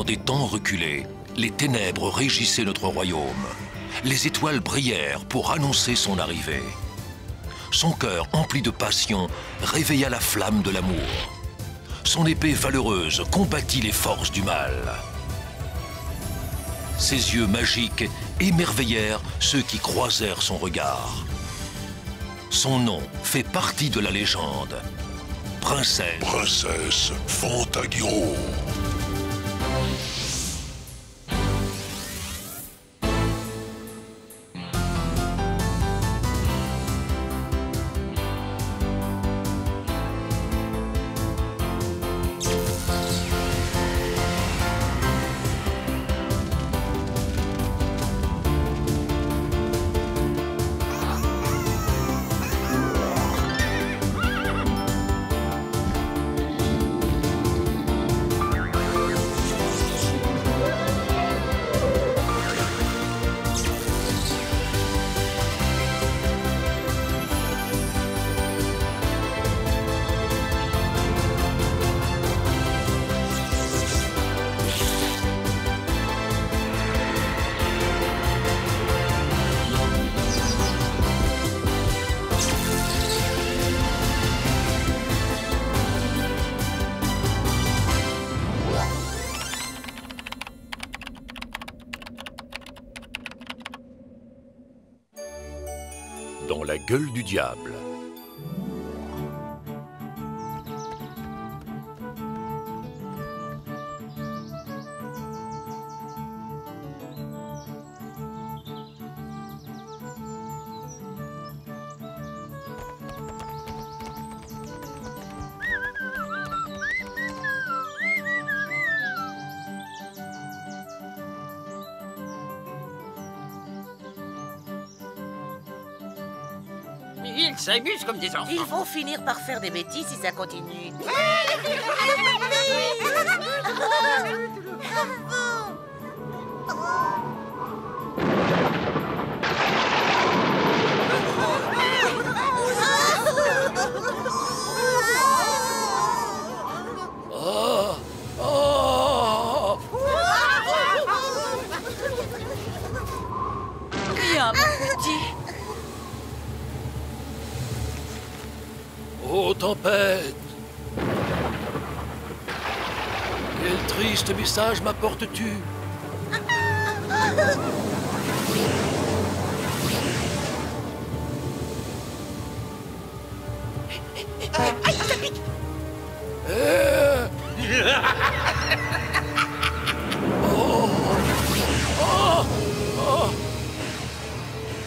des temps reculés, les ténèbres régissaient notre royaume. Les étoiles brillèrent pour annoncer son arrivée. Son cœur, empli de passion, réveilla la flamme de l'amour. Son épée valeureuse combattit les forces du mal. Ses yeux magiques émerveillèrent ceux qui croisèrent son regard. Son nom fait partie de la légende. Princesse Fantagiro. Dans la gueule du diable. Ils s'amusent comme des enfants. Ils vont finir par faire des bêtises si ça continue. Viens, mon petit. Ô tempête! Quel triste message m'apportes-tu? Aïe, ça pique!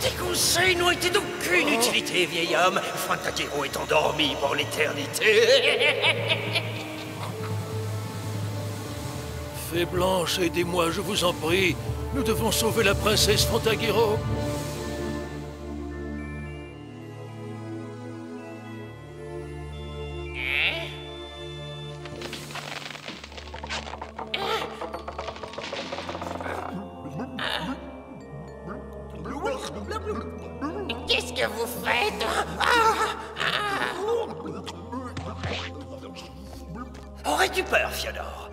Tes conseils n'ont été d'aucune utilité, vieil homme. Fantagiro est endormi pour l'éternité. Fée Blanche, aidez-moi, je vous en prie. Nous devons sauver la princesse Fantagiro. Qu'est-ce que vous faites? Aurais-tu peur, Fiodor?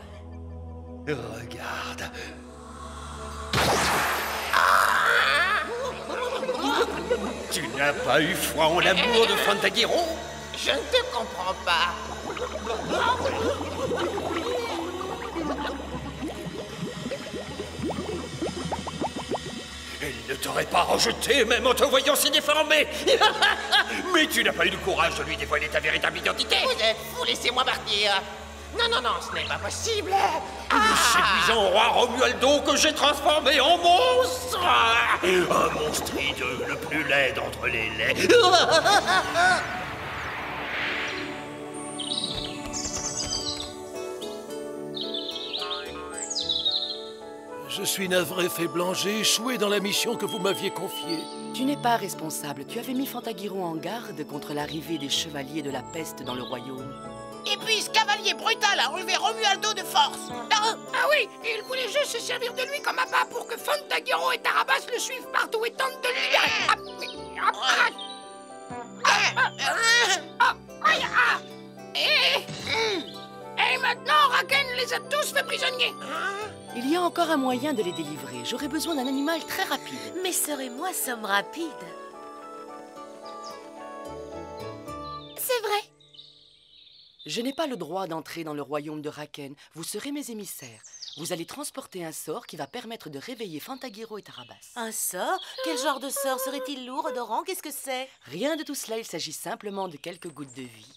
Regarde. Tu n'as pas eu foi en l'amour de Fantagiro? Je ne te comprends pas. Elle ne t'aurait pas rejeté, même en te voyant si déformé. Mais tu n'as pas eu le courage de lui dévoiler ta véritable identité. Vous êtes fous, laissez-moi partir. Non, non, non, ce n'est pas possible. Le séduisant roi Romualdo que j'ai transformé en monstre. Un monstre hideux, le plus laid d'entre les laits. Je suis navré, Fée Blanche, j'ai échoué dans la mission que vous m'aviez confiée. Tu n'es pas responsable. Tu avais mis Fantagiro en garde contre l'arrivée des chevaliers de la peste dans le royaume. Et puis ce cavalier brutal a enlevé Romualdo de force. Ah oui, il voulait juste se servir de lui comme appât pour que Fantagiro et Tarabas le suivent partout et tentent de le libérer. Et maintenant, Raken les a tous fait prisonniers. Il y a encore un moyen de les délivrer. J'aurais besoin d'un animal très rapide. Mes sœurs et moi sommes rapides. C'est vrai. Je n'ai pas le droit d'entrer dans le royaume de Raken. Vous serez mes émissaires. Vous allez transporter un sort qui va permettre de réveiller Fantagiro et Tarabas. Un sort? Quel genre de sort? Serait-il lourd, odorant? Qu'est-ce que c'est? Rien de tout cela, il s'agit simplement de quelques gouttes de vie.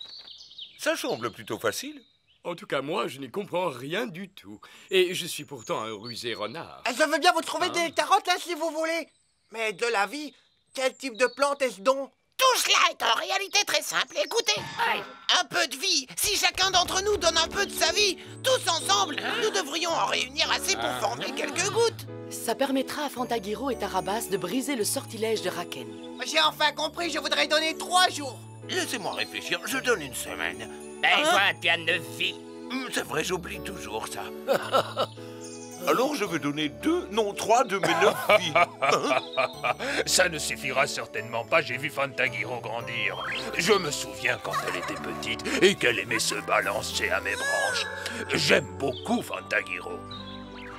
Ça semble plutôt facile. En tout cas, moi, je n'y comprends rien du tout. Et je suis pourtant un rusé renard. Je veux bien vous trouver des carottes là si vous voulez. Mais de la vie, quel type de plante est-ce donc? Tout cela est en réalité très simple. Écoutez, un peu de vie. Si chacun d'entre nous donne un peu de sa vie, tous ensemble, nous devrions en réunir assez pour former quelques gouttes. Ça permettra à Fantagiro et Tarabas de briser le sortilège de Raken. J'ai enfin compris, je voudrais donner 3 jours. Laissez-moi réfléchir, je donne une semaine. Ben, toi, tu as 9 vies. C'est vrai, j'oublie toujours ça. Alors je vais donner 2, non 3 de mes 9 vies. Ça ne suffira certainement pas, j'ai vu Fantagiro grandir. Je me souviens quand elle était petite et qu'elle aimait se balancer à mes branches. J'aime beaucoup Fantagiro.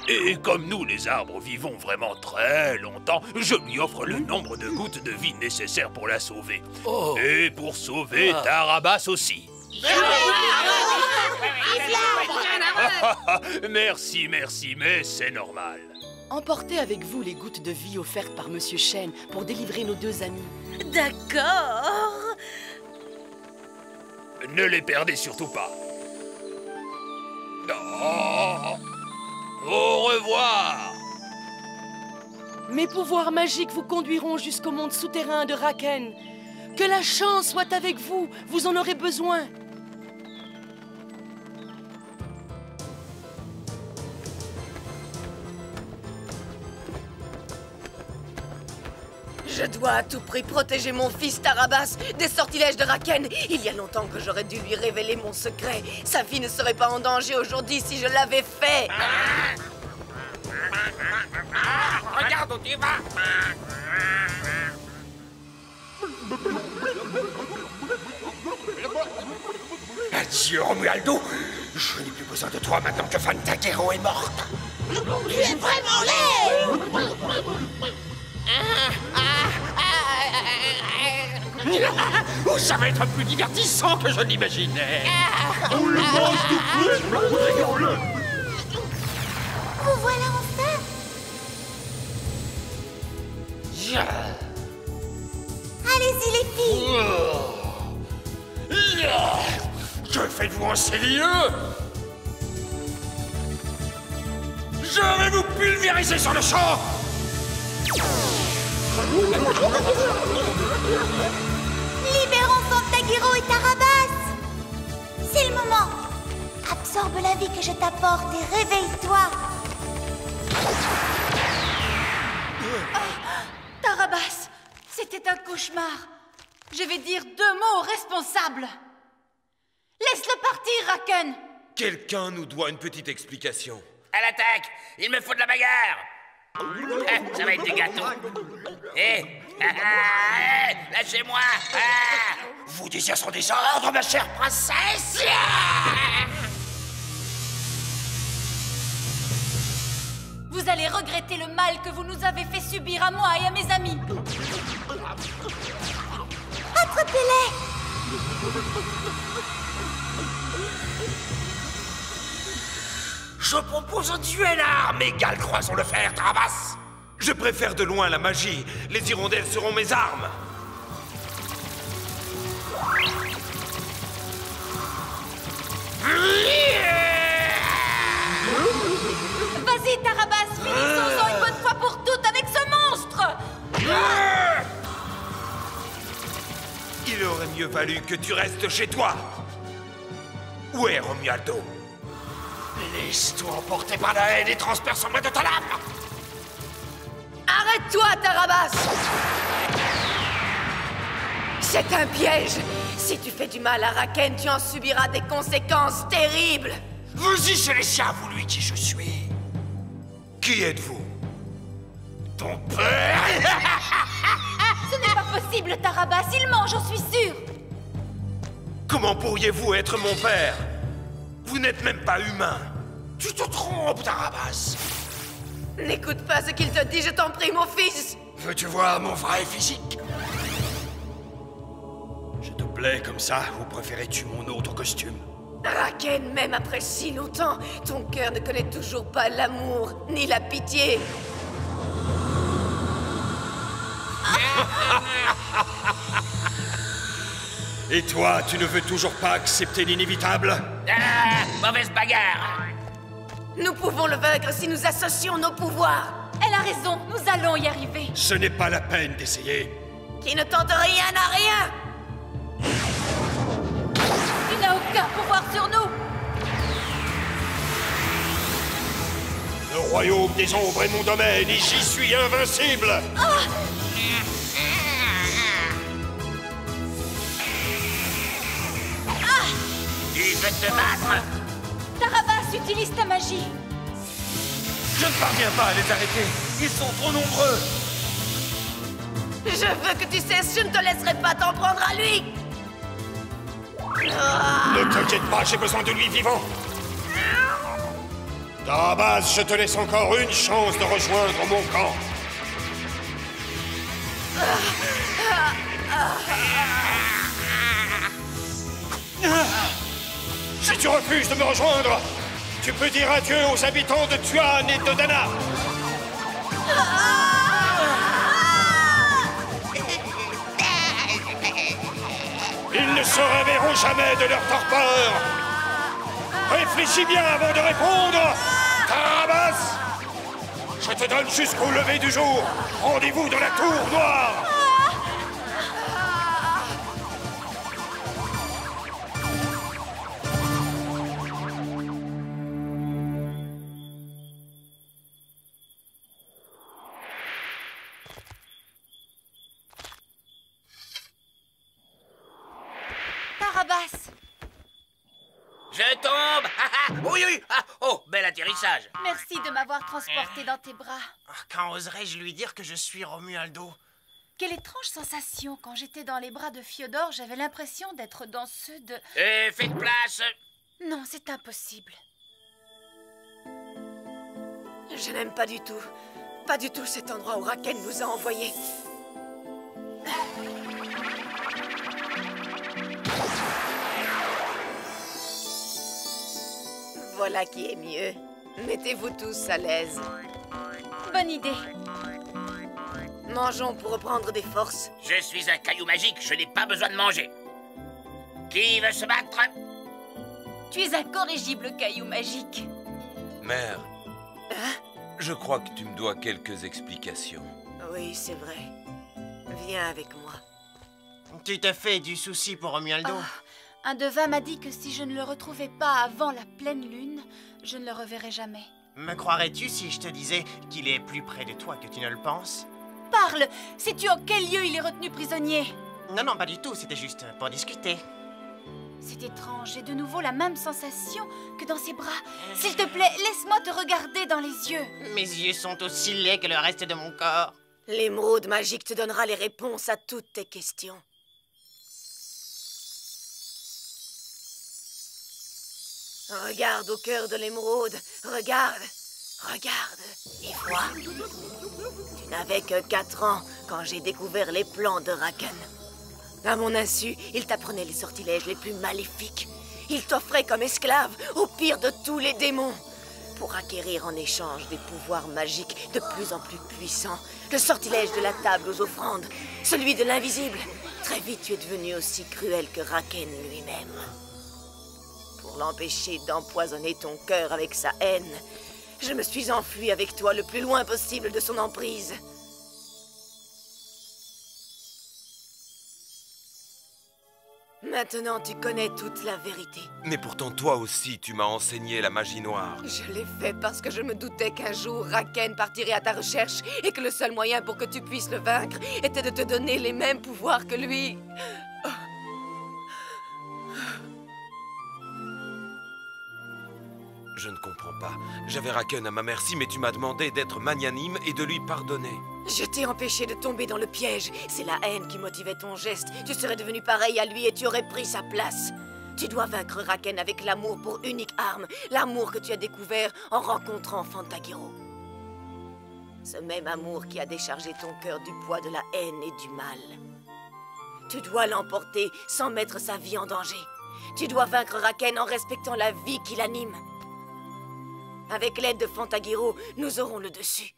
Et comme nous, les arbres, vivons vraiment très longtemps, je lui offre le nombre de gouttes de vie nécessaires pour la sauver. Et pour sauver Tarabas aussi. Merci, mais c'est normal. Emportez avec vous les gouttes de vie offertes par Monsieur Chen pour délivrer nos 2 amis. D'accord. Ne les perdez surtout pas. Oh. Au revoir. Mes pouvoirs magiques vous conduiront jusqu'au monde souterrain de Raken. Que la chance soit avec vous, vous en aurez besoin. Je dois à tout prix protéger mon fils Tarabas des sortilèges de Raken. Il y a longtemps que j'aurais dû lui révéler mon secret. Sa vie ne serait pas en danger aujourd'hui si je l'avais fait. Regarde où tu vas. Adieu, Romualdo. Je n'ai plus besoin de toi maintenant que Fantagiro est morte. Tu es vraiment laid. Oh, ça va être plus divertissant que je l'imaginais. On le mange tout de Vous voilà enfin. Allez-y les filles. Que faites-vous en ces lieux? Je vais vous pulvériser sur le champ. Libérons Fantagiro et Tarabas. C'est le moment. Absorbe la vie que je t'apporte et réveille-toi. Tarabas, c'était un cauchemar. Je vais dire 2 mots au responsable. Laisse-le partir, Raken. Quelqu'un nous doit une petite explication. À l'attaque. Il me faut de la bagarre. Ça va être du gâteau. Lâchez-moi. Vos désirs sont des ordres, ma chère princesse. Vous allez regretter le mal que vous nous avez fait subir à moi et à mes amis. Attrapez-les. Je propose un duel à armes égales, croisons le fer, Tarabas. Je préfère de loin la magie. Les hirondelles seront mes armes. Vas-y, Tarabas, finissons-en une bonne fois pour toutes avec ce monstre. Il aurait mieux valu que tu restes chez toi. Où est Romualdo? Laisse-toi emporter par la haine et transperce-moi de ta lame. Arrête-toi, Tarabas. C'est un piège. Si tu fais du mal à Raken, tu en subiras des conséquences terribles. Vas-y, Célestia, vous lui qui je suis. Qui êtes-vous? Ton père. Ce n'est pas possible, Tarabas. Il ment, j'en suis sûre. Comment pourriez-vous être mon père? Vous n'êtes même pas humain. Tu te trompes, Tarabas. N'écoute pas ce qu'il te dit, je t'en prie, mon fils. Veux-tu voir mon vrai physique? Je te plais comme ça, ou préférais-tu mon autre costume? Raken, même après si longtemps, ton cœur ne connaît toujours pas l'amour, ni la pitié. Et toi, tu ne veux toujours pas accepter l'inévitable? Ah, mauvaise bagarre. Nous pouvons le vaincre si nous associons nos pouvoirs. Elle a raison, nous allons y arriver. Ce n'est pas la peine d'essayer. Qui ne tente rien n'a rien. Tu n'as aucun pouvoir sur nous. Le royaume des ombres est mon domaine et j'y suis invincible. Tu veux te battre? Tarabas, utilise ta magie. Je ne parviens pas à les arrêter. Ils sont trop nombreux. Je veux que tu cesses, je ne te laisserai pas t'en prendre à lui. Ne t'inquiète pas, j'ai besoin de lui vivant. Tarabas, je te laisse encore une chance de rejoindre mon camp. Si tu refuses de me rejoindre, tu peux dire adieu aux habitants de Tuan et de Dana. Ils ne se réveilleront jamais de leur torpeur. Réfléchis bien avant de répondre. Tarabas, je te donne jusqu'au lever du jour. Rendez-vous dans la tour noire. Tarabas, Je tombe. Oui, oui. Ah, oh, bel atterrissage. merci de m'avoir transporté dans tes bras. Quand oserais-je lui dire que je suis Romualdo? Quelle étrange sensation. Quand j'étais dans les bras de Fiodor, j'avais l'impression d'être dans ceux de... Faites place. Non, c'est impossible. Je n'aime pas du tout cet endroit où Raken nous a envoyés. Voilà qui est mieux. Mettez-vous tous à l'aise. Bonne idée. Mangeons pour reprendre des forces. Je suis un caillou magique, je n'ai pas besoin de manger. Qui veut se battre? Tu es un corrigible caillou magique. Mère, Hein? je crois que tu me dois quelques explications. Oui, c'est vrai. Viens avec moi. Tu te fais du souci pour Romualdo? Un devin m'a dit que si je ne le retrouvais pas avant la pleine lune, je ne le reverrai jamais. Me croirais-tu si je te disais qu'il est plus près de toi que tu ne le penses? Parle! Sais-tu en quel lieu il est retenu prisonnier? Non, non, pas du tout, c'était juste pour discuter. C'est étrange, j'ai de nouveau la même sensation que dans ses bras. S'il te plaît, laisse-moi te regarder dans les yeux. Mes yeux sont aussi laids que le reste de mon corps. L'émeraude magique te donnera les réponses à toutes tes questions. Regarde au cœur de l'émeraude. Regarde. Regarde et vois. Tu n'avais que 4 ans quand j'ai découvert les plans de Raken. À mon insu, il t'apprenait les sortilèges les plus maléfiques. Il t'offrait comme esclave au pire de tous les démons. Pour acquérir en échange des pouvoirs magiques de plus en plus puissants. Le sortilège de la table aux offrandes, celui de l'invisible. Très vite, tu es devenu aussi cruel que Raken lui-même. Pour l'empêcher d'empoisonner ton cœur avec sa haine, je me suis enfui avec toi le plus loin possible de son emprise. Maintenant, tu connais toute la vérité. Mais pourtant, toi aussi, tu m'as enseigné la magie noire. Je l'ai fait parce que je me doutais qu'un jour Raken partirait à ta recherche et que le seul moyen pour que tu puisses le vaincre était de te donner les mêmes pouvoirs que lui. Je ne comprends pas. J'avais Raken à ma merci, mais tu m'as demandé d'être magnanime et de lui pardonner. Je t'ai empêché de tomber dans le piège. C'est la haine qui motivait ton geste. Tu serais devenu pareil à lui et tu aurais pris sa place. Tu dois vaincre Raken avec l'amour pour unique arme, l'amour que tu as découvert en rencontrant Fantagiro. Ce même amour qui a déchargé ton cœur du poids de la haine et du mal. Tu dois l'emporter sans mettre sa vie en danger. Tu dois vaincre Raken en respectant la vie qui l'anime. Avec l'aide de Fantagiro, nous aurons le dessus.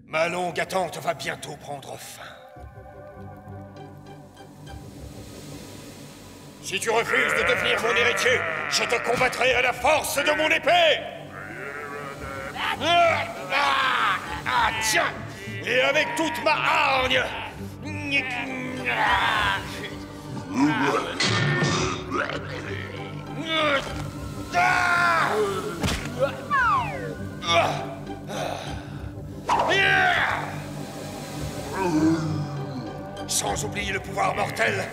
Ma longue attente va bientôt prendre fin. Si tu refuses de devenir mon héritier, je te combattrai à la force de mon épée! Tiens! Et avec toute ma hargne! Sans oublier le pouvoir mortel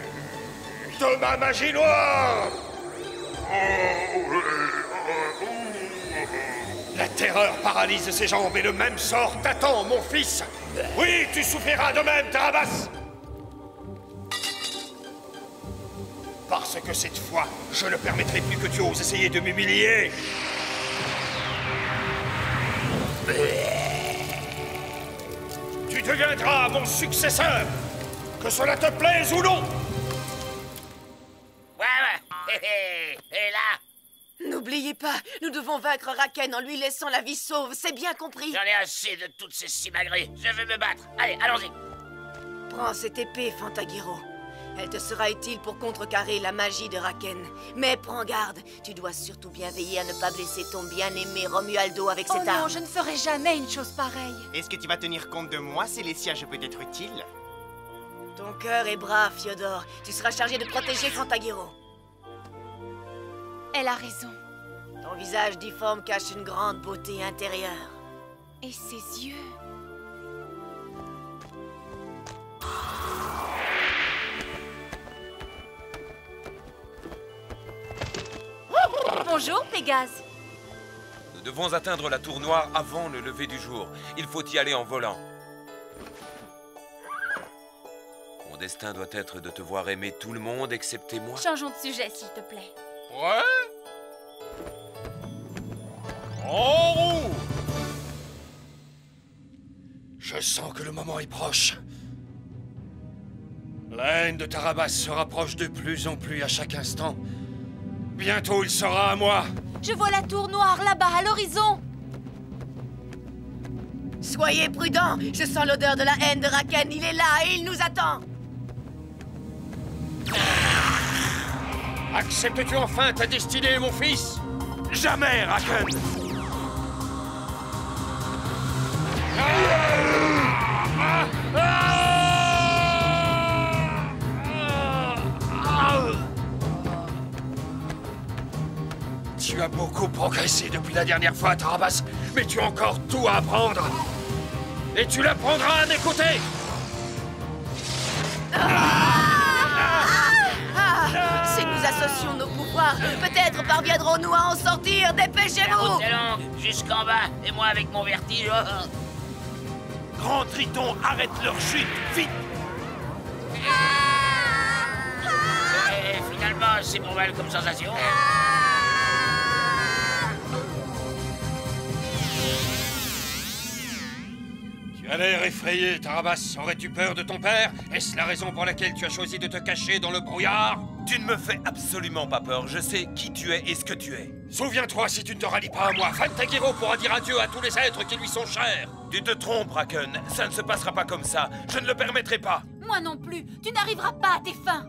de ma magie noire! La terreur paralyse ses jambes et le même sort t'attend, mon fils! Oui, tu souffriras de même, Tarabas! Parce que cette fois, je ne permettrai plus que tu oses essayer de m'humilier! Tu deviendras mon successeur, que cela te plaise ou non! Ouais. Et là? N'oubliez pas, nous devons vaincre Raken en lui laissant la vie sauve, c'est bien compris? J'en ai assez de toutes ces simagrées. Je vais me battre. Allez, allons-y. Prends cette épée, Fantagiro. Elle te sera utile pour contrecarrer la magie de Raken. Mais prends garde, tu dois surtout bien veiller à ne pas blesser ton bien-aimé Romualdo avec cette arme. Non, je ne ferai jamais une chose pareille. Est-ce que tu vas tenir compte de moi, Célestia? Je peux être utile. Ton cœur est brave, Fiodor. Tu seras chargé de protéger Fantagiro. Elle a raison. Ton visage difforme cache une grande beauté intérieure. Et ses yeux... Bonjour, Pégase. Nous devons atteindre la tour noire avant le lever du jour. Il faut y aller en volant. Mon destin doit être de te voir aimer tout le monde excepté moi. Changeons de sujet, s'il te plaît. Ouais? En roue! Je sens que le moment est proche. La haine de Tarabas se rapproche de plus en plus à chaque instant. Bientôt, il sera à moi. Je vois la tour noire là-bas, à l'horizon. Soyez prudents, je sens l'odeur de la haine de Raken. Il est là et il nous attend. Acceptes-tu enfin ta destinée, mon fils? Jamais, Raken! Tu as beaucoup progressé depuis la dernière fois, Tarabas, mais tu as encore tout à apprendre. Et tu l'apprendras à m'écouter! Si nous associons nos pouvoirs, peut-être parviendrons-nous à en sortir. Dépêchez-vous! Jusqu'en bas, et moi avec mon vertige. Grand Triton, arrête leur chute, vite! Et finalement, c'est pas mal comme sensation. Tu as l'air effrayé, Tarabas. Aurais-tu peur de ton père? Est-ce la raison pour laquelle tu as choisi de te cacher dans le brouillard? Tu ne me fais absolument pas peur. Je sais qui tu es et ce que tu es. Souviens-toi, si tu ne te rallies pas à moi, Fantagiro pourra dire adieu à tous les êtres qui lui sont chers. Tu te trompes, Raken. Ça ne se passera pas comme ça. Je ne le permettrai pas. Moi non plus. Tu n'arriveras pas à tes fins.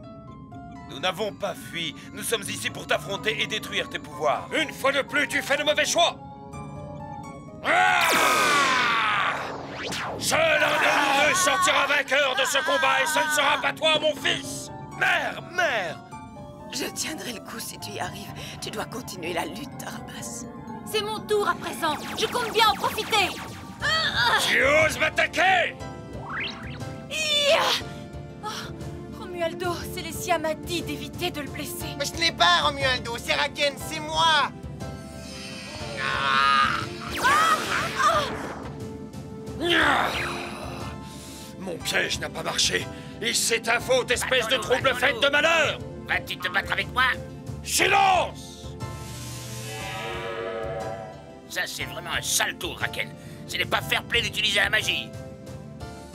Nous n'avons pas fui. Nous sommes ici pour t'affronter et détruire tes pouvoirs. Une fois de plus, tu fais le mauvais choix. Seul un de nous deux sortira vainqueur de ce combat et ce ne sera pas toi, mon fils. Mère, mère! Je tiendrai le coup si tu y arrives. Tu dois continuer la lutte, Tarabas. C'est mon tour à présent. Je compte bien en profiter. Tu oses m'attaquer? Romualdo, Célestia m'a dit d'éviter de le blesser. Mais ce n'est pas Romualdo, c'est Raken, c'est moi. piège n'a pas marché. Et c'est ta faute, espèce de trouble faite de malheur. Vas-tu te battre avec moi? Silence! Ça, c'est vraiment un sale tour, Raken. Ce n'est pas fair play d'utiliser la magie.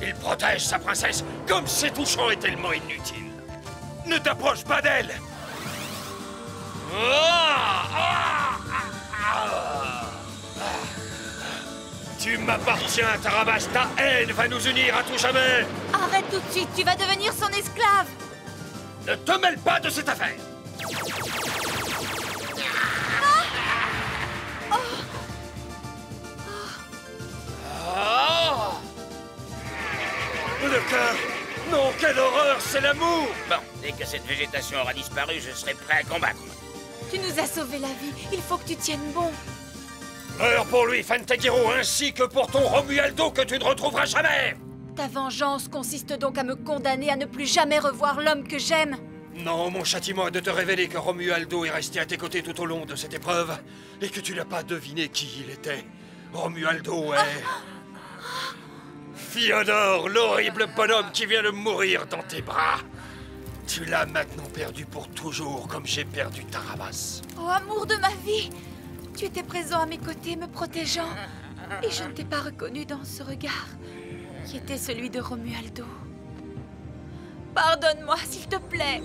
Il protège sa princesse comme c'est touchant et tellement inutile. Ne t'approche pas d'elle! Tu m'appartiens, Tarabas. Ta haine va nous unir à tout jamais. Arrête tout de suite, tu vas devenir son esclave. Ne te mêle pas de cette affaire. Le cœur. Non, quelle horreur, c'est l'amour. Bon, dès que cette végétation aura disparu, je serai prêt à combattre. Tu nous as sauvé la vie, il faut que tu tiennes bon. Meurs pour lui, Fantagiro, ainsi que pour ton Romualdo que tu ne retrouveras jamais. Ta vengeance consiste donc à me condamner à ne plus jamais revoir l'homme que j'aime. Non, mon châtiment est de te révéler que Romualdo est resté à tes côtés tout au long de cette épreuve et que tu n'as pas deviné qui il était. Romualdo est... Fiodor, l'horrible bonhomme qui vient de mourir dans tes bras. Tu l'as maintenant perdu pour toujours, comme j'ai perdu Tarabas. Oh, amour de ma vie! Tu étais présent à mes côtés, me protégeant. Et je ne t'ai pas reconnu dans ce regard, qui était celui de Romualdo. Pardonne-moi, s'il te plaît.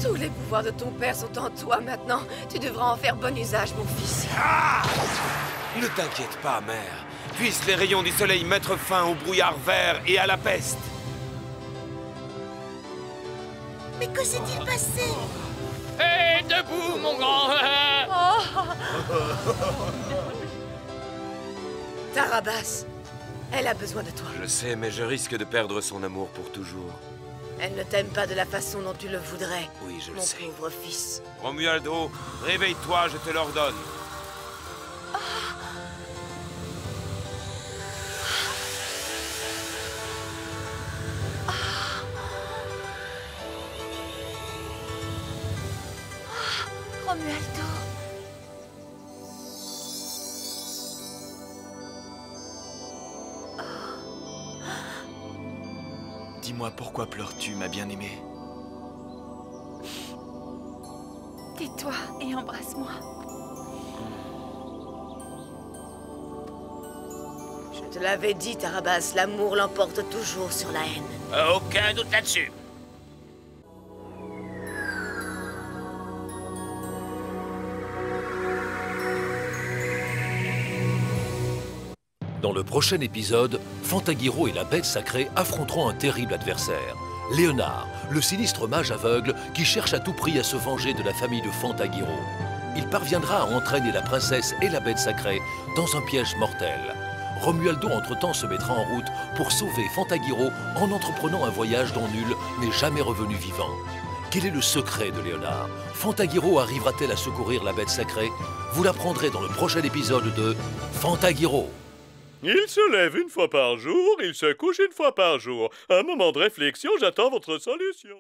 Tous les pouvoirs de ton père sont en toi maintenant. Tu devras en faire bon usage, mon fils. Ne t'inquiète pas, mère. Puissent les rayons du soleil mettre fin au brouillard vert et à la peste. Mais que s'est-il passé? Hé, debout, mon grand. Tarabas, elle a besoin de toi. Je sais, mais je risque de perdre son amour pour toujours. Elle ne t'aime pas de la façon dont tu le voudrais. Oui, je le mon sais. pauvre fils. Romualdo, réveille-toi, je te l'ordonne. Romualdo. Dis-moi, pourquoi pleures-tu, ma bien-aimée? Tais-toi et embrasse-moi. Je te l'avais dit, Tarabas, l'amour l'emporte toujours sur la haine. Aucun doute là-dessus. Dans le prochain épisode, Fantagiro et la bête sacrée affronteront un terrible adversaire, Léonard, le sinistre mage aveugle qui cherche à tout prix à se venger de la famille de Fantagiro. Il parviendra à entraîner la princesse et la bête sacrée dans un piège mortel. Romualdo, entre-temps, se mettra en route pour sauver Fantagiro en entreprenant un voyage dont nul n'est jamais revenu vivant. Quel est le secret de Léonard? Fantagiro arrivera-t-elle à secourir la bête sacrée? Vous l'apprendrez dans le prochain épisode de Fantagiro. Il se lève une fois par jour, il se couche une fois par jour. Un moment de réflexion, j'attends votre solution.